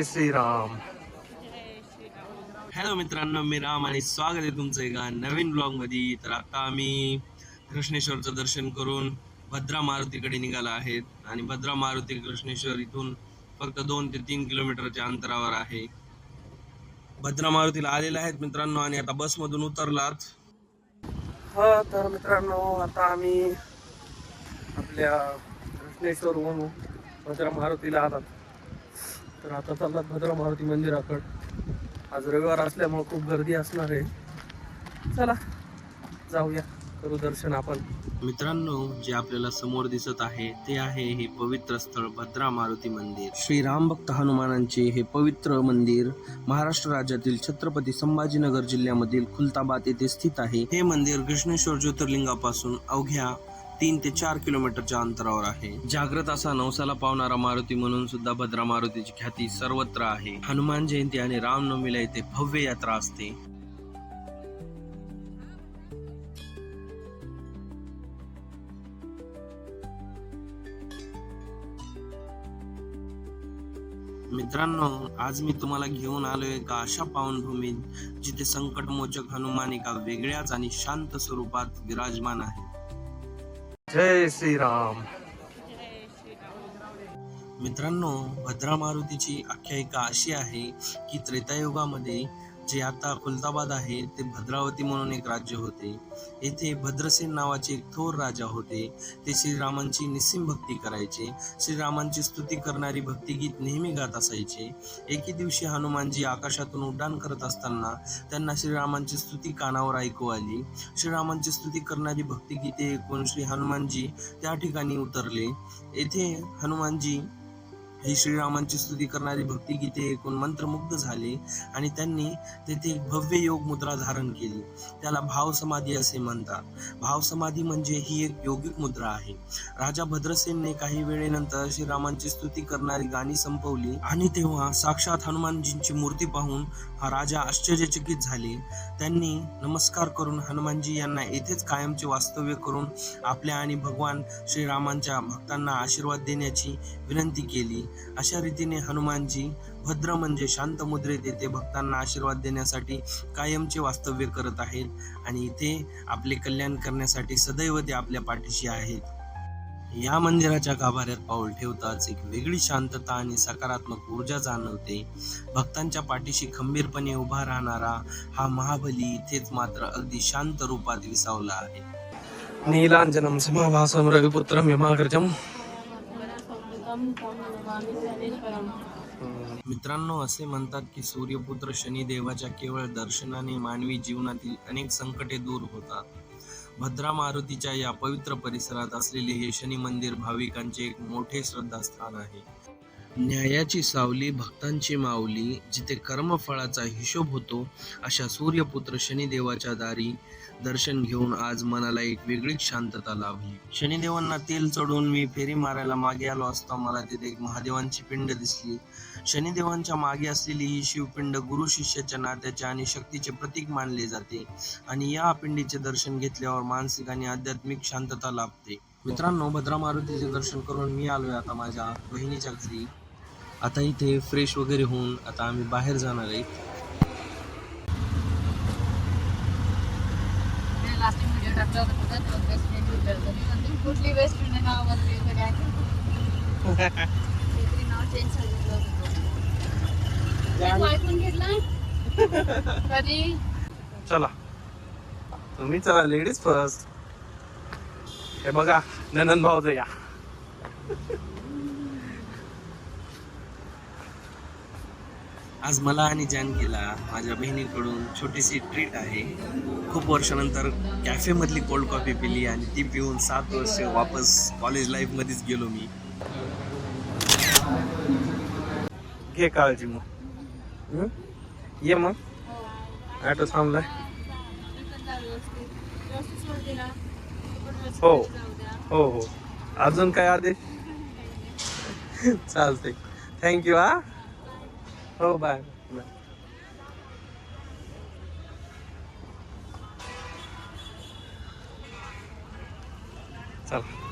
जय Shriram. Hello मित्रांनो, मी राम आणि स्वागत आहे तुमचं एका नवीन ब्लॉग मध्ये. तर आता आम्ही कृष्णेश्वरचं दर्शन करून भद्रा मारुतीकडे निघाला आहेत आणि भद्रा मारुती कृष्णेश्वर इथून फक्त 2 ते 3 किलोमीटरच्या अंतरावर आहे. भद्रा मारुतीला आलेले आहेत मित्रांनो आणि आता बसमधून उतरलात. हा तर मित्रांनो, आता आम्ही आपल्या कृष्णेश्वरहून भद्रा मारुतीला आलात. तर आता चाललात भद्रा मारुती मंदिराकडे. आज रविवार असल्यामुळे खूप गर्दी असणार आहे. चला जाऊया, करू दर्शन आपण. मित्रांनो, जे आपल्याला समोर दिसत आहे ते आहे हे पवित्र स्थळ भद्रा मारुती मंदिर. श्री राम भक्त हनुमानांचे हे पवित्र मंदिर महाराष्ट्र राज्यातील छत्रपती संभाजीनगर जिल्ह्यामधील खुलताबाद येथे स्थित आहे. हे मंदिर कृष्णेश्वर ज्योतिर्लिंगापासून अवघ्या 3 ते 4 किलोमीटरच्या अंतरावर आहे. जागृत असा नवसाला पावणारा मारुती म्हणून सुद्धा भद्रा मारुतीची ख्याती सर्वत्र आहे. हनुमान जयंती आणि रामनवमीला येथे भव्य यात्रा असते. मित्रांनो, आज मी तुम्हाला घेऊन आलोय एका अशा पावनभूमीत जिथे संकटमोचक हनुमान एका वेगळ्याच आणि शांत स्वरूपात विराजमान आहे. जय श्रीराम. मित्रांनो, भद्रा मारुतीची आख्यायिका अशी आहे की त्रेतायुगामध्ये जे आता खुलताबाद आहे ते भद्रावती म्हणून एक राज्य होते. येथे भद्रसेन नावाचे एक थोर राजा होते. ते श्रीरामांची निस्सीम भक्ती करायचे. श्रीरामांची स्तुती करणारी भक्तिगीत नेहमी गात असायचे. एके दिवशी हनुमानजी आकाशातून उड्डाण करत असताना त्यांना श्रीरामांची स्तुती कानावर ऐकू आली. श्रीरामांची स्तुती करणारी भक्तिगीते ऐकून श्री हनुमानजी त्या ठिकाणी उतरले. येथे हनुमानजी ही श्रीरामांची स्तुती करणारी भक्तिगीते ऐकून मंत्रमुग्ध झाले आणि त्यांनी तेथे भव्य योग मुद्रा धारण केली. त्याला भाव समाधी असे म्हणतात. भाव समाधी म्हणजे ही एक योगिक मुद्रा आहे. राजा भद्रसेनने काही वेळेनंतर श्रीरामांची स्तुती करणारी गाणी संपवली आणि तेव्हा साक्षात हनुमानजींची मूर्ती पाहून हा राजा आश्चर्यचकित झाले. त्यांनी नमस्कार करून हनुमानजी यांना येथेच कायमचे वास्तव्य करून आपल्या आणि भगवान श्रीरामांच्या भक्तांना आशीर्वाद देण्याची विनंती केली. अशा रीतीने हनुमानजी भद्र म्हणजे शांत मुद्रेत येथे भक्तांना आशीर्वाद देण्यासाठी कायमचे वास्तव्य करत आहेत आणि इथे आपले कल्याण करण्यासाठी सदैव ते आपल्या पाठीशी आहेत. या मंदिराच्या गाभाऱ्यात पाऊल ठेवताच एक वेगळी शांतता आणि सकारात्मक ऊर्जा जाणवते. भक्तांच्या पाठीशी खंबीरपणे उभा राहणारा हा महाबली इथेच मात्र अगदी शांत रूपात विसावला आहे. नीलांजनम समाभासम रविपुत्रम यमाग्रजम. मित्रांनो, असे म्हणतात की सूर्यपुत्र शनिदेवाच्या केवळ दर्शनाने मानवी जीवनातील अनेक संकटे दूर होतात. भद्रा मारुतीच्या या पवित्र परिसरात असलेले हे शनी मंदिर भाविकांचे एक मोठे श्रद्धास्थान आहे. न्यायाची सावली, भक्तांची माऊली, जिथे कर्मफळाचा हिशोब होतो अशा सूर्यपुत्र शनिदेवाच्या दारी दर्शन घेऊन आज मनाला एक वेगळीच शांतता लाभली. शनिदेवांना तेल चढवून मी फेरी मारायला मागे आलो असता मला तिथे एक महादेवांची पिंड दिसली. शनिदेवांच्या मागे असलेली ही शिवपिंड गुरु शिष्याच्या नात्याचे आणि शक्तीचे प्रतीक मानले जाते आणि या पिंडीचे दर्शन घेतल्यावर मानसिक आणि आध्यात्मिक शांतता लाभते. मित्रांनो, भद्रा मारुतीचे दर्शन करून मी आलोय आता माझ्या बहिणीच्या घरी. आता इथे फ्रेश वगैरे होऊन आता आम्ही बाहेर जाणार आहे. कुठली बेस्ट फ्रेंड नाव ऐकून घेतलं कधी. चला तुम्ही चला, लेडीज फर्स्ट. हे बघा नंदन भाऊ या. आज मला आणि जानकीला माझ्या बहिणीकडून छोटीशी ट्रीट आहे. खूप वर्षानंतर कॅफेमधली कोल्ड कॉफी पिली आणि ती पिऊन 7 वर्ष वापस कॉलेज लाईफमध्येच गेलो मी. घे काळजी मग. ये मग, ॲटो थांबलाय. हो हो हो. अजून काय आदेश? चालते. थँक्यू. हा हो, बाय बाय. चला.